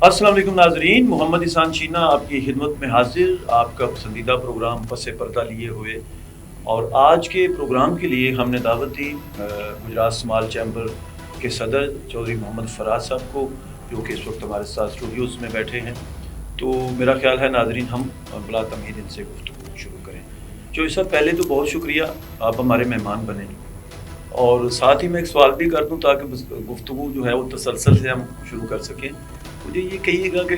السلام علیکم ناظرین، محمد احسان چینا آپ کی خدمت میں حاضر، آپ کا پسندیدہ پروگرام پس پردہ لیے ہوئے۔ اور آج کے پروگرام کے لیے ہم نے دعوت دی گجرات اسمال چیمبر کے صدر چودھری محمد فراز صاحب کو، جو کہ اس وقت ہمارے ساتھ اسٹوڈیوز میں بیٹھے ہیں۔ تو میرا خیال ہے ناظرین ہم بلا تمہید ان سے گفتگو شروع کریں۔ جو اس سے پہلے تو بہت شکریہ، آپ ہمارے مہمان بنے، اور ساتھ ہی میں ایک سوال بھی کر دوں تاکہ گفتگو جو ہے وہ تسلسل سے ہم شروع کر سکیں۔ مجھے یہ کہیے گا کہ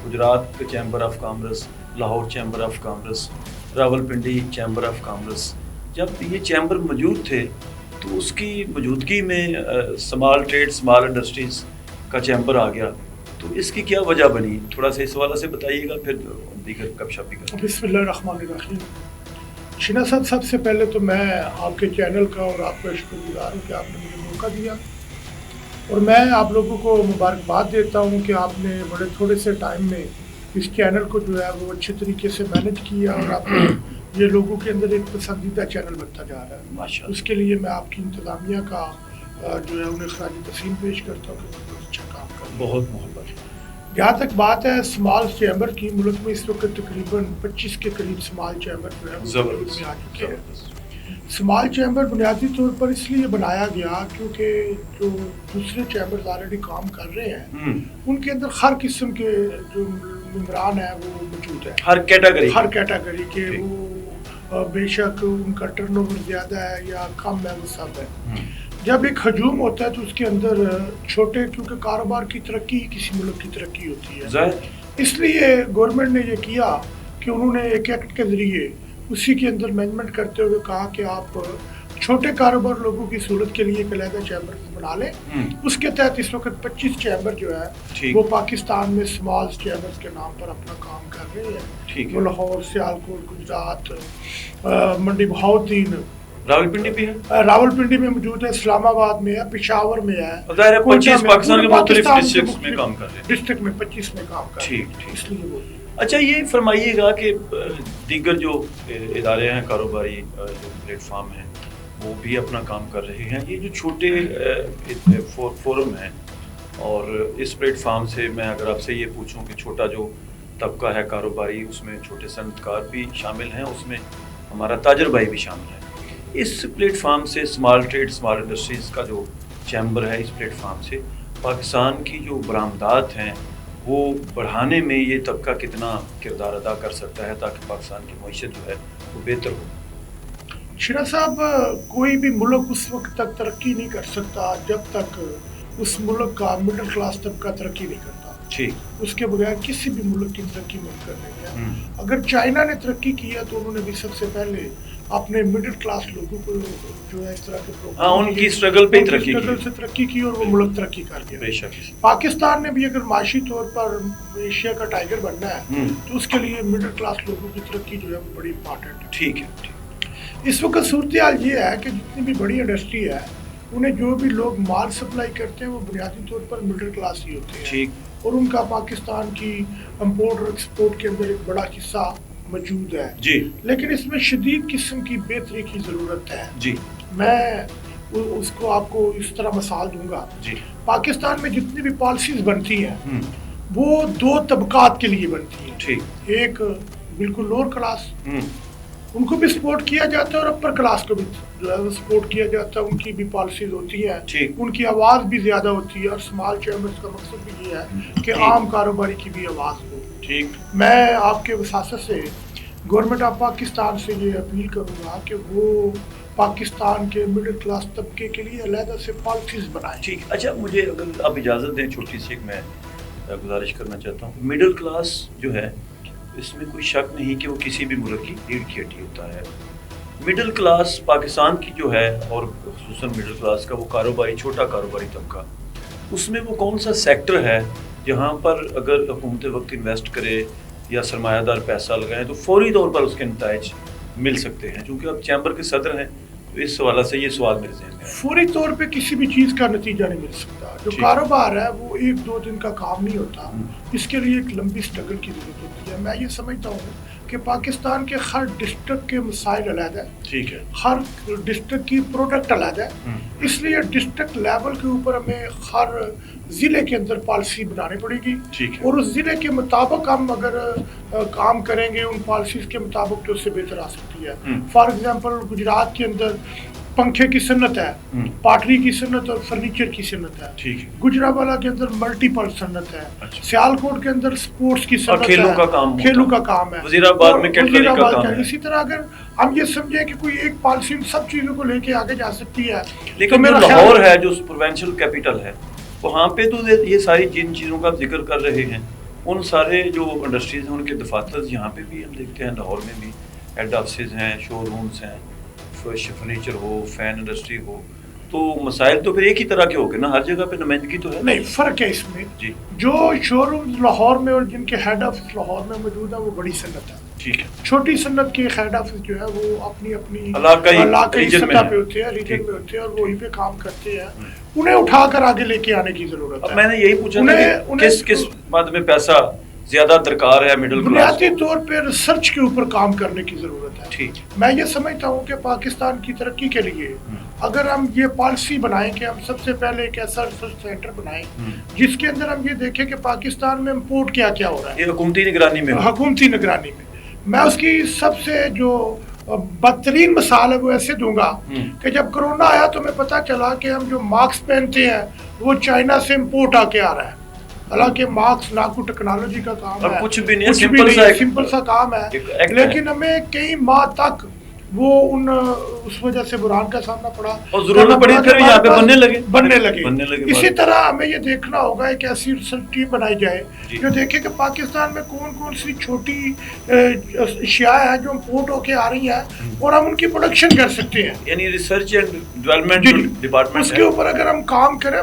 Gujarat chamber of commerce, Lahore chamber of commerce, Rawal Pindi chamber of commerce, جب یہ چیمبر موجود تھے تو اس کی موجودگی میں اسمال ٹریڈ اسمال انڈسٹریز کا چیمبر آ گیا، تو اس کی کیا وجہ بنی؟ تھوڑا سا اس حوالے سے بتائیے گا، پھر دیگر گپ شپ بھی کریں۔ بسم اللہ الرحمن الرحیم۔ شینا صاحب، سب سے پہلے تو میں آپ کے چینل کا اور آپ کا شکر گزار ہوں کہ آپ نے مجھے موقع دیا، اور میں آپ لوگوں کو مبارکباد دیتا ہوں کہ آپ نے بڑے تھوڑے سے ٹائم میں اس چینل کو جو ہے وہ اچھے طریقے سے مینج کیا، اور آپ نے یہ لوگوں کے اندر ایک پسندیدہ چینل بنتا جا رہا ہے ماشاءاللہ۔ اس کے لیے میں آپ کی انتظامیہ کا جو ہے انہیں خراج تحسین پیش کرتا ہوں کہ بہت اچھا کام کر رہا ہے۔ بہت محبت۔ جہاں تک بات ہے اسمال چیمبر کی، ملک میں اس وقت تقریباً 25 کے قریب اسمال چیمبر جو ہے زبردست آ چکے ہیں۔ اسمال چیمبر بنیادی طور پر اس لیے بنایا گیا کیونکہ جو دوسرے چیمبرز آلریڈی کام کر رہے ہیں ان کے اندر ہر قسم کے جو ممبران ہیں وہ موجود ہیں، ہر کیٹیگری کے، وہ بے شک ان کا ٹرن اوور زیادہ ہے یا کم ہے، وہ سب ہے۔ جب ایک ہجوم ہوتا ہے تو اس کے اندر چھوٹے، کیونکہ کاروبار کی ترقی کسی ملک کی ترقی ہوتی ہے، اس لیے گورنمنٹ نے یہ کیا کہ انہوں نے ایک ایکٹ کے ذریعے اسی کے اندر مینجمنٹ کرتے ہوئے کہا کہ آپ چھوٹے کاروبار لوگوں کی سہولت کے لیے ایک علیحدہ چیمبر بنا لیں۔ اس کے تحت اس وقت 25 چیمبر جو ہے وہ پاکستان میں اسمال چیمبرز کے نام پر اپنا کام کر رہے ہیں۔ وہ لاہور، سیالکوٹ، گجرات، منڈی بہاؤدین، راول پنڈی بھی ہے، راول پنڈی میں موجود ہے، اسلام آباد میں ہے، پشاور میں ہے، 25 پاکستان کے مختلف ڈسٹرکٹس میں کام کر رہے ہیں، ڈسٹرکٹ میں 25 میں کام کر رہے ہیں، اس لیے وہ۔ اچھا، یہ فرمائیے گا کہ دیگر جو ادارے ہیں، کاروباری جو پلیٹ فارم ہیں، وہ بھی اپنا کام کر رہے ہیں، یہ جو چھوٹے فورم ہیں، اور اس پلیٹ فارم سے میں اگر آپ سے یہ پوچھوں کہ چھوٹا جو طبقہ ہے کاروباری، اس میں چھوٹے صنعت کار بھی شامل ہیں، اس میں ہمارا تاجر بھائی بھی شامل ہے، اس پلیٹ فارم سے اسمال ٹریڈ اسمال انڈسٹریز کا جو چیمبر ہے، اس پلیٹ فارم سے پاکستان کی جو برآمدات ہیں وہ بڑھانے میں یہ طبقہ کتنا کردار ادا کر سکتا ہے تاکہ پاکستان کی معیشت جو ہے وہ بہتر ہو؟ شیرا صاحب، کوئی بھی ملک اس وقت تک ترقی نہیں کر سکتا جب تک اس ملک کا مڈل کلاس طبقہ ترقی نہیں کرتا۔ اس کے بغیر کسی بھی ملک کی ترقی ممکن نہیں ہے۔ اگر چائنا نے ترقی کیا تو انہوں نے بھی سب سے پہلے اپنے مڈل کلاس لوگوں کو جو ہے اس طرح کے ان کی اسٹرگل پہ ترقی کی اور وہ ملک ترقی کر گیا۔ بے شک پاکستان نے بھی اگر معاشی طور پر ایشیا کا ٹائیگر بننا ہے تو اس کے لیے مڈل کلاس لوگوں کی ترقی جو ہے وہ بڑی امپورٹنٹ ہے۔ ٹھیک ہے۔ اس وقت صورتحال یہ ہے کہ جتنی بھی بڑی انڈسٹری ہے انہیں جو بھی لوگ مال سپلائی کرتے ہیں وہ بنیادی طور پر مڈل کلاس ہی ہوتے ہیں، اور ان کا پاکستان کی امپورٹ اور ایکسپورٹ کے اندر ایک بڑا حصہ موجود ہے، لیکن اس میں شدید قسم کی بہتری کی ضرورت ہے۔ میں اس کو آپ کو اس طرح مثال دوں گا، پاکستان میں جتنی بھی پالیسیز بنتی ہیں وہ دو طبقات کے لیے بنتی ہیں، ایک بالکل لوور کلاس، ان کو بھی سپورٹ کیا جاتا ہے، اور اپر کلاس کو بھی جو ہے سپورٹ کیا جاتا ہے، ان کی بھی پالیسیز ہوتی ہیں، ان کی آواز بھی زیادہ ہوتی ہے، اور اسمال چیمبرز کا مقصد بھی یہ ہے کہ عام کاروباری کی بھی آواز ہو۔ میں آپ کے وساطت سے گورنمنٹ آف پاکستان سے یہ اپیل کروں گا کہ وہ پاکستان کے مڈل کلاس طبقے کے لیے علیحدہ سے پالیسیز بنائیں۔ اچھا، مجھے اگر آپ اجازت دیں چھوٹی سی ایک میں گزارش کرنا چاہتا ہوں۔ مڈل کلاس جو ہے اس میں کوئی شک نہیں کہ وہ کسی بھی ملک کی ریڑھ کی ہڈی ہوتا ہے۔ مڈل کلاس پاکستان کی جو ہے، اور خصوصاً مڈل کلاس کا وہ کاروباری چھوٹا کاروباری طبقہ، اس میں وہ کون سا سیکٹر ہے جہاں پر اگر حکومت وقت انویسٹ کرے یا سرمایہ دار پیسہ لگائیں تو فوری طور پر اس کے نتائج مل سکتے ہیں؟ چونکہ آپ چیمبر کے صدر ہیں تو اس حوالے سے یہ سوال میرے ذہن میں ہے۔ فوری طور پہ کسی بھی چیز کا نتیجہ نہیں مل سکتا، جو کاروبار ہے وہ ایک دو دن کا کام نہیں ہوتا، اس کے لیے ایک لمبی سٹرگل کی ضرورت ہوتی ہے۔ میں یہ سمجھتا ہوں کہ پاکستان کے ہر ڈسٹرکٹ کے مسائل علیحدہ ہے، ہر ڈسٹرکٹ کی پروڈکٹ علیحدہ ہے، اس لیے ڈسٹرکٹ لیول کے اوپر ہمیں ہر ضلع کے اندر پالیسی بنانی پڑے گی ٹھیک ہے، اور اس ضلع کے مطابق ہم اگر کام کریں گے ان پالیسیز کے مطابق تو اس سے بہتر آ سکتی ہے. فار ایگزامپل گجرات کے اندر پنکھے کی صنعت ہے, پاٹری کی صنعت اور فرنیچر کی صنعت ہے. گجرانوالہ کے اندر ملٹیپل صنعت ہے. سیالکوٹ کے اندر سپورٹس کی صنعت ہے, کھیلوں کا کام ہے. وزیر آباد کا. اسی طرح اگر ہم یہ سمجھیں کہ کوئی ایک پالیسی ان سب چیزوں کو لے کے آگے جا سکتی ہے, لیکن جو لاہور ہے جو پروونشل کیپٹل ہے وہاں پہ تو یہ ساری جن چیزوں کا ذکر کر رہے ہیں ان سارے جو انڈسٹریز ہیں ان کے دفاتر یہاں پہ بھی ہم دیکھتے ہیں, لاہور میں بھی ہیڈ آفسز ہیں, شو رومز ہیں, فرنیچر ہو, فین انڈسٹری ہو, تو مسائل تو پھر ایک ہی طرح کے ہو گئے نا, ہر جگہ پہ نمائندگی تو ہے. نہیں, فرق ہے اس میں. جی, جو شو رومز لاہور میں اور جن کے ہیڈ آفس لاہور میں موجود ہیں وہ بڑی صنعت ہے. ٹھیک ہے. چھوٹی صنعت کے ہیڈ آفس جو ہے وہ اپنی اپنی علاقائی سطح پہ ہوتے ہیں, ریجن میں ہوتے ہیں اور وہیں پہ کام کرتے ہیں. انہیں اٹھا کر آگے لے کے آنے کی ضرورت ہے. میں نے یہی پوچھا کہ کس بات میں پیسہ زیادہ درکار ہے مڈل کلاس. بنیادی طور پہ ریسرچ کے اوپر کام کرنے کی ضرورت ہے. ٹھیک. میں یہ سمجھتا ہوں کہ پاکستان کی ترقی کے لیے اگر ہم یہ پالیسی بنائیں کہ ہم سب سے پہلے ایک ایسا ریسرچ سینٹر بنائیں جس کے اندر ہم یہ دیکھیں کہ پاکستان میں امپورٹ کیا کیا ہو رہا ہے, یہ حکومتی نگرانی میں. حکومتی نگرانی میں میں اس کی سب سے جو بدترین مثال ہے وہ ایسے دوں گا کہ جب کرونا آیا تو ہمیں پتہ چلا کہ ہم جو ماسک پہنتے ہیں وہ چائنا سے امپورٹ آ کے آ رہا ہے. حالانکہ ماسک نہ کوئی ٹیکنالوجی کا کام ہے, کچھ بھی نہیں, سمپل سا کام ہے, لیکن ہمیں کئی ماہ تک وہ اس وجہ سے بحران کا سامنا پڑا اور ضرورت پڑی پھر یہاں پہ بننے لگے. اسی طرح ہمیں یہ دیکھنا ہوگا ایک ایسی ریسرچ ٹیم بنائی جائے جو دیکھے کہ پاکستان میں کون کون سی چھوٹی اشیاء ہیں جو امپورٹ ہو کے آ رہی ہیں اور ہم ان کی پروڈکشن کر سکتے ہیں. یعنی ریسرچ اینڈ ڈیولپمنٹ ڈپارٹمنٹ اس کے اوپر اگر ہم کام کریں,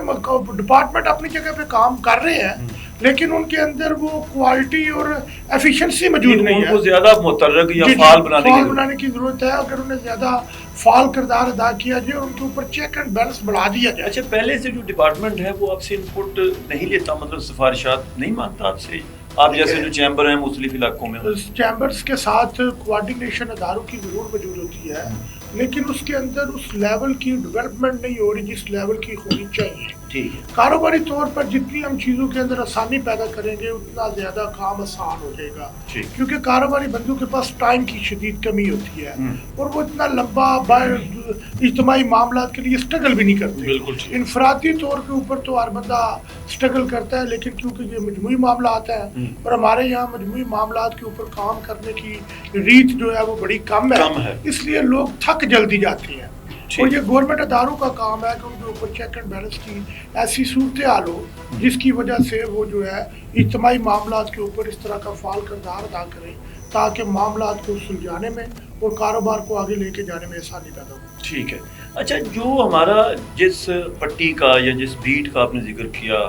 ڈپارٹمنٹ اپنی جگہ پہ کام کر رہے ہیں لیکن ان کے اندر وہ کوالٹی اور ایفیشنسی موجود نہیں ہے. ان کو زیادہ متحرک یا فعال بنانے کی ضرورت ہے. اگر انہیں زیادہ فعال کردار ادا کیا جائے اور ان کے اوپر چیک اینڈ بیلنس بڑھا دیا جائے. اچھا, پہلے سے جو ڈپارٹمنٹ ہے وہ آپ سے انپٹ نہیں لیتا, مطلب سفارشات نہیں مانگتا آپ سے, آپ جیسے جو چیمبر ہیں مختلف علاقوں میں, چیمبرز کے ساتھ کوارڈینیشن اداروں کی ضرور موجود ہوتی ہے لیکن اس کے اندر اس لیول کی ڈیولپمنٹ نہیں ہو رہی جس لیول کی ہونی چاہیے. کاروباری طور پر جتنی ہم چیزوں کے اندر آسانی پیدا کریں گے اتنا زیادہ کام آسان ہو جائے گا, کیونکہ کاروباری بندوں کے پاس ٹائم کی شدید کمی ہوتی ہے اور وہ اتنا لمبا اجتماعی معاملات کے لیے اسٹرگل بھی نہیں کرتے. انفرادی طور کے اوپر تو ہر بندہ اسٹرگل کرتا ہے لیکن کیونکہ یہ مجموعی معاملات ہیں اور ہمارے یہاں مجموعی معاملات کے اوپر کام کرنے کی ریت جو ہے وہ بڑی کم ہے, اس لیے لوگ تھک جلدی جاتے ہیں. اور یہ گورنمنٹ اداروں کا کام ہے کہ ان کے اوپر چیک اینڈ بیلنس کی ایسی صورتحال ہو جس کی وجہ سے وہ جو ہے اجتماعی معاملات کے اوپر اس طرح کا فعال کردار ادا کریں تاکہ معاملات کو سلجھانے میں اور کاروبار کو آگے لے کے جانے میں آسانی پیدا ہو. ٹھیک ہے. اچھا, جو ہمارا جس پٹی کا یا جس بیٹ کا آپ نے ذکر کیا,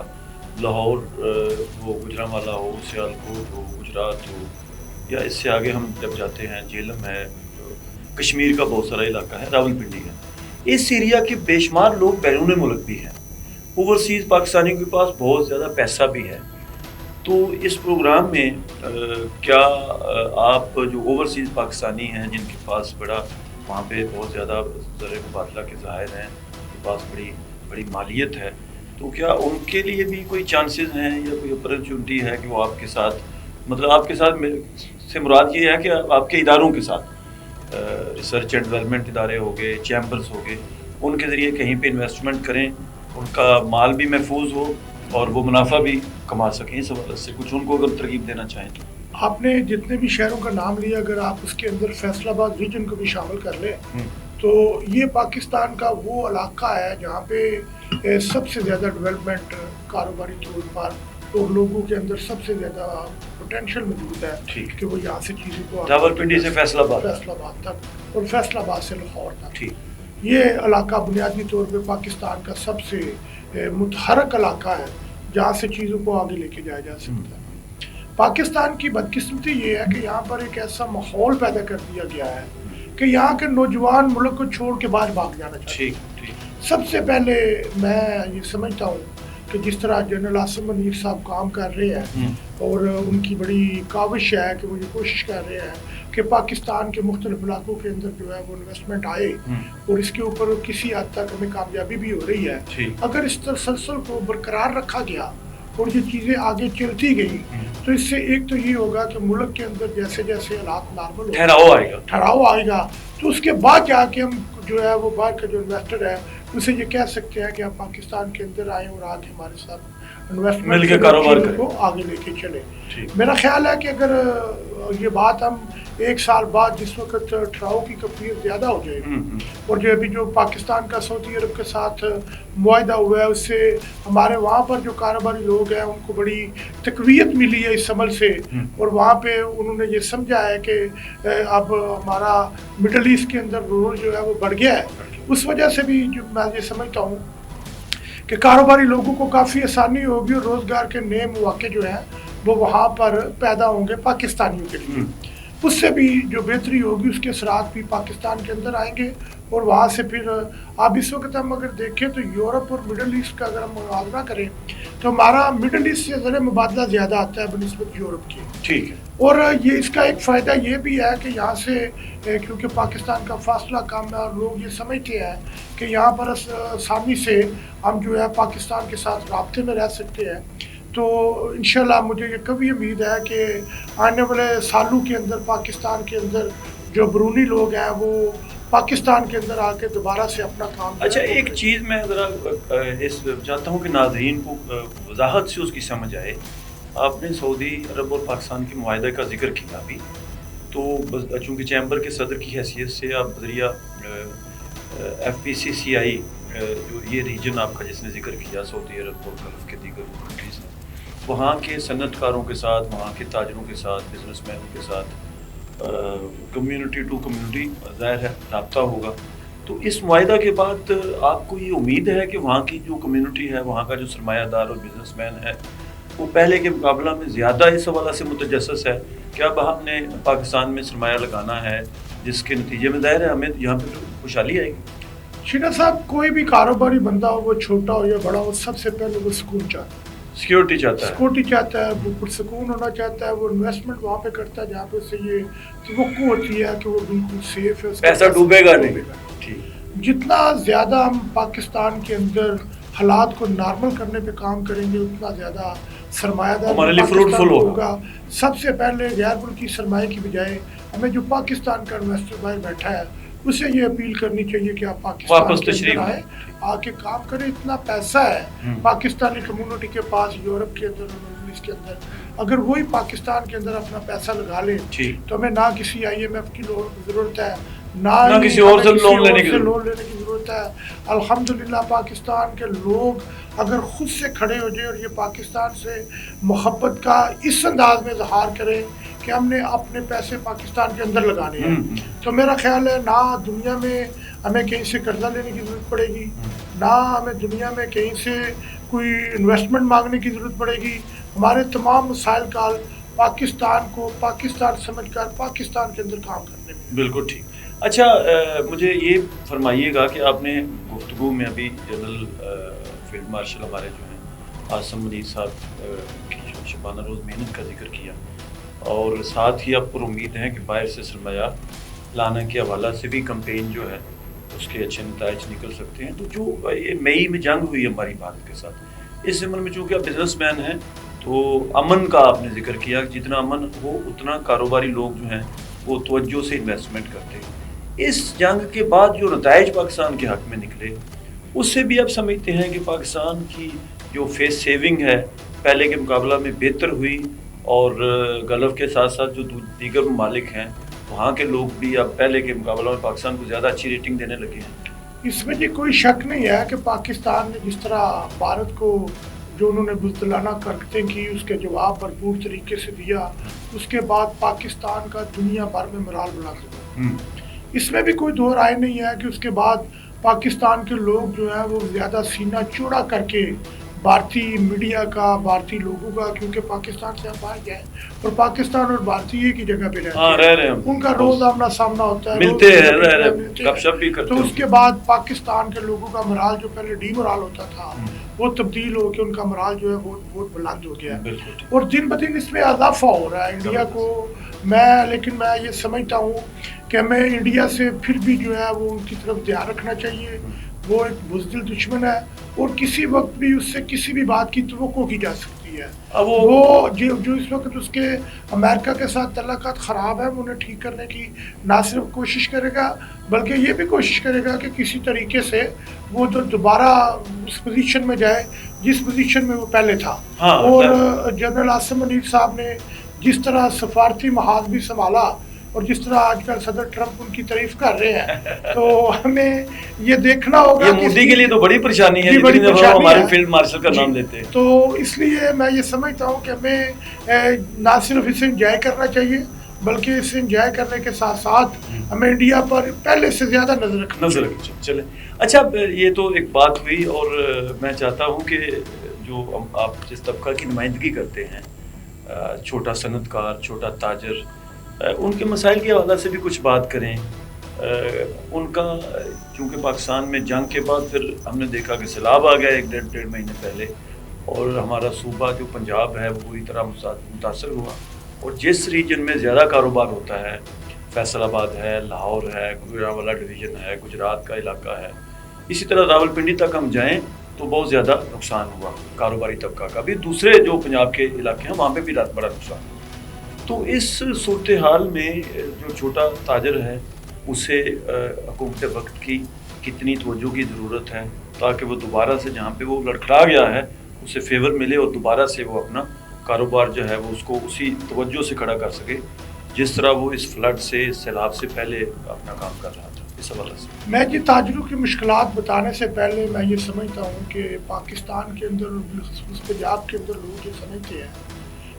لاہور ہو, گجرانوالہ ہو, سیالکوٹ ہو, گجرات ہو, یا اس سے آگے ہم جب جاتے ہیں جہلم ہے, کشمیر کا بہت سارا علاقہ ہے, راولپنڈی ہے, اس ایریا کے بے شمار لوگ بیرون ملک بھی ہیں, اوورسیز پاکستانیوں کے پاس بہت زیادہ پیسہ بھی ہے. تو اس پروگرام میں کیا آپ جو اوورسیز پاکستانی ہیں جن کے پاس وہاں پہ بہت زیادہ زر مبادلہ کے ذخائر ہیں, ان کے پاس بڑی مالیت ہے, تو کیا ان کے لیے بھی کوئی چانسز ہیں یا کوئی اپرچونٹی ہے کہ وہ آپ کے ساتھ, مطلب آپ کے ساتھ سے مراد یہ ہے کہ آپ کے اداروں کے ساتھ ریسرچ اینڈ ڈیولپمنٹ ادارے ہو گئے, چیمبرز ہو گئے, ان کے ذریعے کہیں پہ انویسٹمنٹ کریں, ان کا مال بھی محفوظ ہو اور وہ منافع بھی کما سکیں, اس حوالے سے کچھ ان کو اگر ترغیب دینا چاہیں تو. آپ نے جتنے بھی شہروں کا نام لیا, اگر آپ اس کے اندر فیصل آباد ریجن کو بھی شامل کر لیں تو یہ پاکستان کا وہ علاقہ ہے جہاں پہ سب سے زیادہ ڈیولپمنٹ کاروباری طور پر اور لوگوں کے اندر سب سے زیادہ پوٹینشیل موجود ہے کہ وہ یہاں سے چیزوں کو راولپنڈی سے فیصل آباد تک اور فیصل آباد سے لاہور تک. یہ علاقہ بنیادی طور پہ پاکستان کا سب سے متحرک علاقہ ہے جہاں سے چیزوں کو آگے لے کے جایا جا سکتا ہے. پاکستان کی بدقسمتی یہ ہے کہ یہاں پر ایک ایسا ماحول پیدا کر دیا گیا ہے کہ یہاں کے نوجوان ملک کو چھوڑ کے باہر بھاگ جانا چاہتے ہیں. سب سے پہلے میں یہ سمجھتا ہوں کہ جس طرح جنرل عاصم منیر صاحب کام کر رہے ہیں اور ان کی بڑی کاوش ہے کہ وہ یہ کوشش کر رہے ہیں کہ پاکستان کے مختلف علاقوں کے اندر جو ہے وہ انویسٹمنٹ آئے اور اس کے اوپر کسی حد تک ہمیں کامیابی بھی ہو رہی ہے. اگر اس تسلسل کو برقرار رکھا گیا اور یہ چیزیں آگے چلتی گئی تو اس سے ایک تو یہ ہوگا کہ ملک کے اندر جیسے جیسے حالات نارمل ٹھہراؤ آئے گا تو اس کے بعد جا کے ہم جو ہے وہ باہر کا جو انویسٹر ہے اسے یہ کہہ سکتے ہیں کہ آپ پاکستان کے اندر آئیں اور آ کے ہمارے ساتھ انویسٹمنٹ کے کاروبار کو آگے لے کے چلیں. میرا خیال ہے کہ اگر یہ بات ہم ایک سال بعد جس وقت ٹھہراؤ کی کیفیت زیادہ ہو جائے گی اور جو ابھی جو پاکستان کا سعودی عرب کے ساتھ معاہدہ ہوا ہے اس سے ہمارے وہاں پر جو کاروباری لوگ ہیں ان کو بڑی تقویت ملی ہے اس عمل سے اور وہاں پہ انہوں نے یہ سمجھا ہے کہ اب ہمارا مڈل ایسٹ کے اندر رول جو ہے وہ بڑھ گیا ہے. اس وجہ سے بھی جو میں یہ سمجھتا ہوں کہ کاروباری لوگوں کو کافی آسانی ہوگی اور روزگار کے نئے مواقع جو ہیں وہ وہاں پر پیدا ہوں گے پاکستانیوں کے لیے. اس سے بھی جو بہتری ہوگی اس کے اثرات بھی پاکستان کے اندر آئیں گے اور وہاں سے پھر اب اس وقت ہم اگر دیکھیں تو یورپ اور مڈل ایسٹ کا اگر ہم موازنہ کریں تو ہمارا مڈل ایسٹ سے زر مبادلہ زیادہ آتا ہے بنسبت یورپ کی. ٹھیک ہے. اور یہ اس کا ایک فائدہ یہ بھی ہے کہ یہاں سے کیونکہ پاکستان کا فاصلہ کم ہے اور لوگ یہ سمجھتے ہیں کہ یہاں پر آسانی سے ہم جو ہے پاکستان کے ساتھ رابطے میں رہ سکتے ہیں. تو انشاءاللہ مجھے یہ کبھی امید ہے کہ آنے والے سالوں کے اندر پاکستان کے اندر جو برونی لوگ ہیں وہ پاکستان کے اندر آ کے دوبارہ سے اپنا کام. اچھا ایک چیز میں ذرا چاہتا ہوں کہ ناظرین کو وضاحت سے اس کی سمجھ آئے. آپ نے سعودی عرب اور پاکستان کے معاہدے کا ذکر کیا ابھی تو چونکہ چیمبر کے صدر کی حیثیت سے آپ ذریعہ FPCCI جو یہ ریجن آپ کا جس نے ذکر کیا سعودی عرب اور گلف کے دیگر کنٹریز وہاں کے صنعت کاروں کے ساتھ وہاں کے تاجروں کے ساتھ بزنس مینوں کے ساتھ کمیونٹی ٹو کمیونٹی ظاہر ہے رابطہ ہوگا. تو اس معاہدہ کے بعد آپ کو یہ امید ہے کہ وہاں کی جو کمیونٹی ہے وہاں کا جو سرمایہ دار اور بزنس مین ہے وہ پہلے کے مقابلہ میں زیادہ اس حوالہ سے متجسس ہے کہ اب ہم نے پاکستان میں سرمایہ لگانا ہے جس کے نتیجے میں ظاہر ہے ہمیں یہاں پہ خوشحالی آئے گی. شینا صاحب کوئی بھی کاروباری بندہ ہو وہ چھوٹا ہو یا بڑا ہو سب سے پہلے وہ سکون چاہتا ہے سیکورٹی چاہتا ہے وہ پرسکون ہونا چاہتا ہے. وہ انویسٹمنٹ وہاں پہ کرتا ہے جہاں پہ اسے یہ توقع ہوتی ہے کہ وہ بالکل سیف ہے پیسہ ڈوبے گا نہیں. جتنا زیادہ ہم پاکستان کے اندر حالات کو نارمل کرنے پہ کام کریں گے اتنا زیادہ سرمایہ دار ہوگا. سب سے پہلے غیر ملکی سرمایہ کی بجائے ہمیں جو پاکستان کا انویسٹر بھائی بیٹھا ہے اسے یہ اپیل کرنی چاہیے کہ آپ پاکستان کے اندر آئیں آ کے کام کریں. اتنا پیسہ ہے پاکستانی کمیونٹی کے پاس یورپ کے اندر مڈل ایسٹ کے اندر. اگر وہی پاکستان کے اندر اپنا پیسہ لگا لیں تو ہمیں نہ کسی IMF کی ضرورت ہے نہ کسی اور سے لون لینے کی ضرورت ہے. الحمدللہ پاکستان کے لوگ اگر خود سے کھڑے ہو جائیں اور یہ پاکستان سے محبت کا اس انداز میں اظہار کریں کہ ہم نے اپنے پیسے پاکستان کے اندر لگانے ہیں تو میرا خیال ہے نہ دنیا میں ہمیں کہیں سے قرضہ لینے کی ضرورت پڑے گی نہ ہمیں دنیا میں کہیں سے کوئی انویسٹمنٹ مانگنے کی ضرورت پڑے گی. ہمارے تمام مسائل کا پاکستان کو پاکستان سمجھ کر پاکستان کے اندر کام کرنے میں. بالکل ٹھیک. اچھا مجھے یہ فرمائیے گا کہ آپ نے گفتگو میں ابھی جنرل فیلڈ مارشل ہمارے جو ہیں عاصم منیر صاحب کی جو شبانہ روز محنت کا ذکر کیا اور ساتھ ہی آپ پر امید ہیں کہ باہر سے سرمایہ لانے کے حوالہ سے بھی کمپین جو ہے اس کے اچھے نتائج نکل سکتے ہیں. تو جو یہ مئی میں جنگ ہوئی ہماری بھارت کے ساتھ اس ضمن میں چونکہ آپ بزنس مین ہیں تو امن کا آپ نے ذکر کیا جتنا امن ہو اتنا کاروباری لوگ جو ہیں وہ توجہ سے انویسٹمنٹ کرتے ہیں. اس جنگ کے بعد جو نتائج پاکستان کے حق میں نکلے اس سے بھی آپ سمجھتے ہیں کہ پاکستان کی جو فیس سیونگ ہے پہلے کے مقابلہ میں بہتر ہوئی اور گلف کے ساتھ ساتھ جو دیگر ممالک ہیں وہاں کے لوگ بھی اب پہلے کے مقابلہ میں پاکستان کو زیادہ اچھی ریٹنگ دینے لگے ہیں. اس میں یہ کوئی شک نہیں ہے کہ پاکستان نے جس طرح بھارت کو جو انہوں نے بزدلانہ حرکتیں کی اس کے جواب بھرپور طریقے سے دیا اس کے بعد پاکستان کا دنیا بھر میں مرال بنا سکا. اس میں بھی کوئی دو رائے نہیں ہے کہ اس کے بعد پاکستان کے لوگ جو ہیں وہ زیادہ سینہ چوڑا کر کے بھارتی میڈیا کا بھارتی لوگوں کا کیونکہ پاکستان سے باہر گئے اور پاکستان اور بھارتی ایک ہی جگہ پہ رہتے ہیں ان کا روز آمنا سامنا ہوتا ہے ملتے ہیں گپ شپ بھی کرتے ہیں. تو اس کے بعد پاکستان کے لوگوں کا مرال جو پہلے ڈی مرال ہوتا تھا وہ تبدیل ہو کے ان کا مرال جو ہے وہ بہت بلند ہو گیا ہے بالکل اور دن بدن اس میں اضافہ ہو رہا ہے انڈیا کو لیکن میں یہ سمجھتا ہوں کہ ہمیں انڈیا سے پھر بھی جو ہے وہ ان کی طرف دھیان رکھنا چاہیے. وہ ایک بزدل دشمن ہے اور کسی وقت بھی اس سے کسی بھی بات کی توقع کی جا سکتی ہے. وہ جو اس وقت اس کے امریکہ کے ساتھ تعلقات خراب ہیں وہ انہیں ٹھیک کرنے کی نہ صرف کوشش کرے گا بلکہ یہ بھی کوشش کرے گا کہ کسی طریقے سے وہ دوبارہ اس پوزیشن میں جائے جس پوزیشن میں وہ پہلے تھا. اور جنرل عاصم منیر صاحب نے جس طرح سفارتی محاذ بھی سنبھالا اور جس طرح آج کل صدر ٹرمپ ان کی تعریف کر رہے ہیں تو ہمیں یہ دیکھنا ہوگا. یہ مودی کے لیے تو بڑی پریشانی ہے بڑی پریشانی ہمارے فیلڈ مارشل کا نام لیتے ہیں. تو اس لیے میں یہ سمجھتا ہوں کہ ہمیں نہ صرف اسے انجوائے کرنا چاہیے بلکہ اسے انجوائے کرنے کے ساتھ ساتھ ہمیں انڈیا پر پہلے سے زیادہ نظر رکھنا چاہیے. چلیں اچھا یہ تو ایک بات ہوئی اور میں چاہتا ہوں کہ جو آپ جس طبقہ کی نمائندگی کرتے ہیں چھوٹا صنعت کار چھوٹا تاجر ان کے مسائل کے حوالے سے بھی کچھ بات کریں. ان کا چونکہ پاکستان میں جنگ کے بعد پھر ہم نے دیکھا کہ سیلاب آ گیا 1.5 مہینے پہلے اور ہمارا صوبہ جو پنجاب ہے وہ پوری طرح متاثر ہوا اور جس ریجن میں زیادہ کاروبار ہوتا ہے فیصل آباد ہے لاہور ہے گجرانوالہ ڈویژن ہے گجرات کا علاقہ ہے اسی طرح راولپنڈی تک ہم جائیں تو بہت زیادہ نقصان ہوا کاروباری طبقہ کا بھی. دوسرے جو پنجاب کے علاقے ہیں وہاں پہ بھی بڑا نقصان ہوا. تو اس صورتحال میں جو چھوٹا تاجر ہے اسے حکومت وقت کی کتنی توجہ کی ضرورت ہے تاکہ وہ دوبارہ سے جہاں پہ وہ لڑکھڑا گیا ہے اسے فیور ملے اور دوبارہ سے وہ اپنا کاروبار جو ہے وہ اس کو اسی توجہ سے کھڑا کر سکے جس طرح وہ اس فلڈ سے سیلاب سے پہلے اپنا کام کر رہا تھا. اس حوالے سے میں تاجروں کی مشکلات بتانے سے پہلے میں یہ سمجھتا ہوں کہ پاکستان کے اندر اور بالخصوص پنجاب کے اندر لوگ یہ سمجھتے ہیں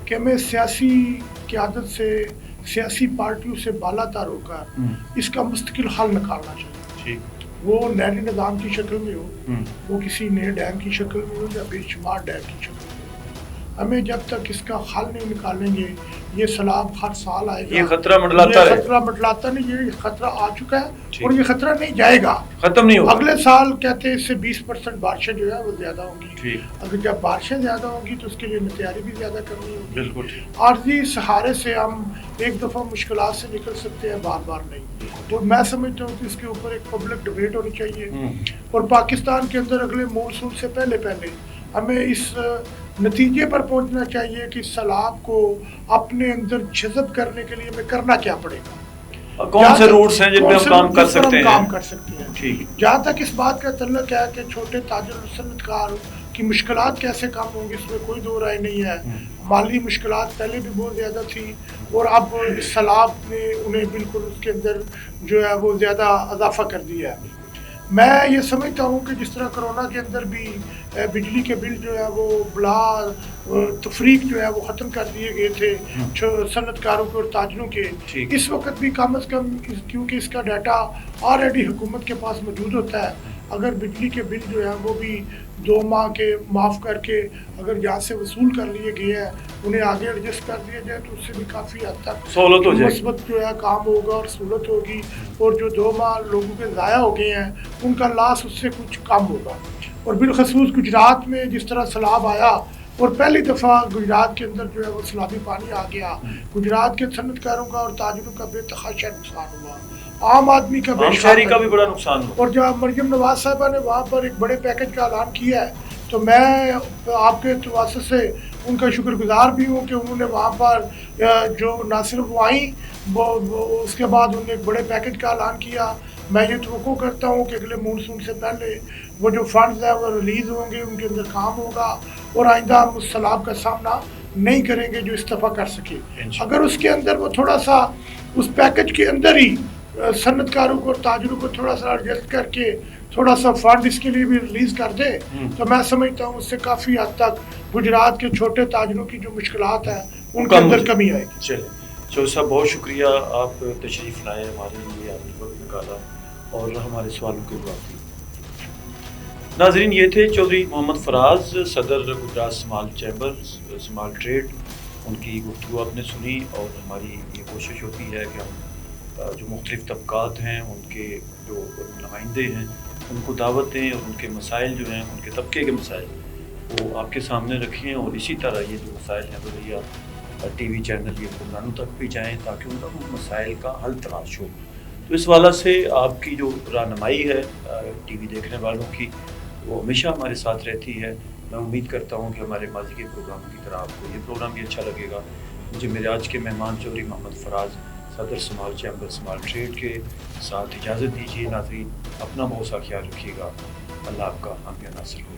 کہ ہمیں سیاسی قیادت سے سیاسی پارٹیوں سے بالا تر ہو کر اس کا مستقل حل نکالنا چاہیے. وہ نہری نظام کی شکل میں ہو وہ کسی نئے ڈیم کی شکل میں ہو یا بے شمار ڈیم کی شکل میں ہو. ہمیں جب تک اس کا حل نہیں نکالیں گے یہ سیلاب ہر سال آئے گا. یہ خطرہ منڈلاتا نہیں یہ خطرہ آ چکا ہے اور یہ خطرہ نہیں جائے گا ختم نہیں ہوگا. اگلے سال کہتے ہیں اس سے 20% بارشیں جو ہے وہ زیادہ ہوں گی. اگر جب بارشیں زیادہ ہوں گی تو اس کے لیے تیاری بھی زیادہ کرنی ہوگی. بالکل عارضی سہارے سے ہم ایک دفعہ مشکلات سے نکل سکتے ہیں بار بار نہیں. اور میں سمجھتا ہوں کہ اس کے اوپر ایک پبلک ڈبیٹ ہونی چاہیے اور پاکستان کے اندر اگلے مونسون سے پہلے ہمیں اس نتیجے پر پہنچنا چاہیے کہ سیلاب کو اپنے اندر جذب کرنے کے لیے ہمیں کرنا کیا پڑے گا. کون سے روٹس ہیں جن پہ ہم کام کر سکتے ہیں. جہاں تک اس بات کا تعلق ہے کہ چھوٹے تاجر اور صنعت کار کی مشکلات کیسے کم ہوں گی اس میں کوئی دو رائے نہیں ہے. مالی مشکلات پہلے بھی بہت زیادہ تھی اور اب سیلاب نے انہیں بالکل اس کے اندر جو ہے وہ زیادہ اضافہ کر دیا ہے. میں یہ سمجھتا ہوں کہ جس طرح کرونا کے اندر بھی بجلی کے بل جو ہے وہ بلا تفریق جو ہے وہ ختم کر دیے گئے تھے صنعت کاروں کے اور تاجروں کے. اس وقت بھی کم از کم کیونکہ اس کا ڈیٹا آلریڈی حکومت کے پاس موجود ہوتا ہے اگر بجلی کے بل جو ہے وہ بھی 2 ماہ کے معاف کر کے اگر یہاں سے وصول کر لیے گئے ہیں انہیں آگے ایڈجسٹ کر دیا جائے تو اس سے بھی کافی حد تک سہولت ہو جائے گی. مثبت جو ہے کام ہوگا اور سہولت ہوگی اور جو 2 ماہ لوگوں کے ضائع ہو گئے ہیں ان کا لاس اس سے کچھ کم ہوگا. اور بالخصوص گجرات میں جس طرح سیلاب آیا اور پہلی دفعہ گجرات کے اندر جو ہے وہ سیلابی پانی آ گیا گجرات کے صنعت کاروں کا اور تاجروں کا بے تحاشا نقصان ہوا. عام آدمی کا شہری کا بھی بڑا نقصان ہوا. اور جب مریم نواز صاحبہ نے وہاں پر ایک بڑے پیکج کا اعلان کیا ہے تو میں آپ کے تواسط سے ان کا شکر گزار بھی ہوں کہ انہوں نے وہاں پر جو نہ صرف وہ آئیں اس کے بعد انہوں نے ایک بڑے پیکج کا اعلان کیا. میں یہ توقع کرتا ہوں کہ اگلے مونسون سے پہلے وہ جو فنڈز ہیں وہ ریلیز ہوں گے ان کے اندر کام ہوگا اور آئندہ ہم اس سیلاب کا سامنا نہیں کریں گے جو استعفا کر سکے. اگر اس کے اندر وہ تھوڑا سا اس پیکج کے اندر ہی صنعت کاروں کو اور تاجروں کو تھوڑا سا ایڈجسٹ کر کے تھوڑا سا فنڈ اس کے لیے بھی ریلیز کر دے تو میں سمجھتا ہوں اس سے کافی حد تک گجرات کے چھوٹے تاجروں کی جو مشکلات ہیں ان کے اندر کمی آئے گی. چلیں چودھری صاحب بہت شکریہ آپ تشریف لائے ہمارے لیے آپ نے وقت نکالا اور ہمارے سوالوں کے جواب دیے. ناظرین یہ تھے چودھری محمد فراز صدر Gujrat small chamber small trade. ان کی گفتگو آپ نے سنی اور ہماری یہ کوشش ہوتی ہے کہ ہم جو مختلف طبقات ہیں ان کے جو نمائندے ہیں ان کو دعوت دیں اور ان کے مسائل جو ہیں ان کے طبقے کے مسائل وہ آپ کے سامنے رکھیں اور اسی طرح یہ جو مسائل ہیں بلیا ٹی وی چینل یہ حکمرانوں تک بھی جائیں تاکہ ان کا وہ مسائل کا حل تلاش ہو. تو اس والا سے آپ کی جو رہنمائی ہے ٹی وی دیکھنے والوں کی وہ ہمیشہ ہمارے ساتھ رہتی ہے. میں امید کرتا ہوں کہ ہمارے ماضی کے پروگراموں کی طرح آپ کو یہ پروگرام بھی اچھا لگے گا. مجھے میرے آج کے مہمان چودھری محمد فراز صدر سمال چیمبر سمال ٹریڈ کے ساتھ اجازت دیجیے. ناظرین اپنا بہت سا خیال رکھیے گا. اللہ آپ کا حامی ناصر ہو.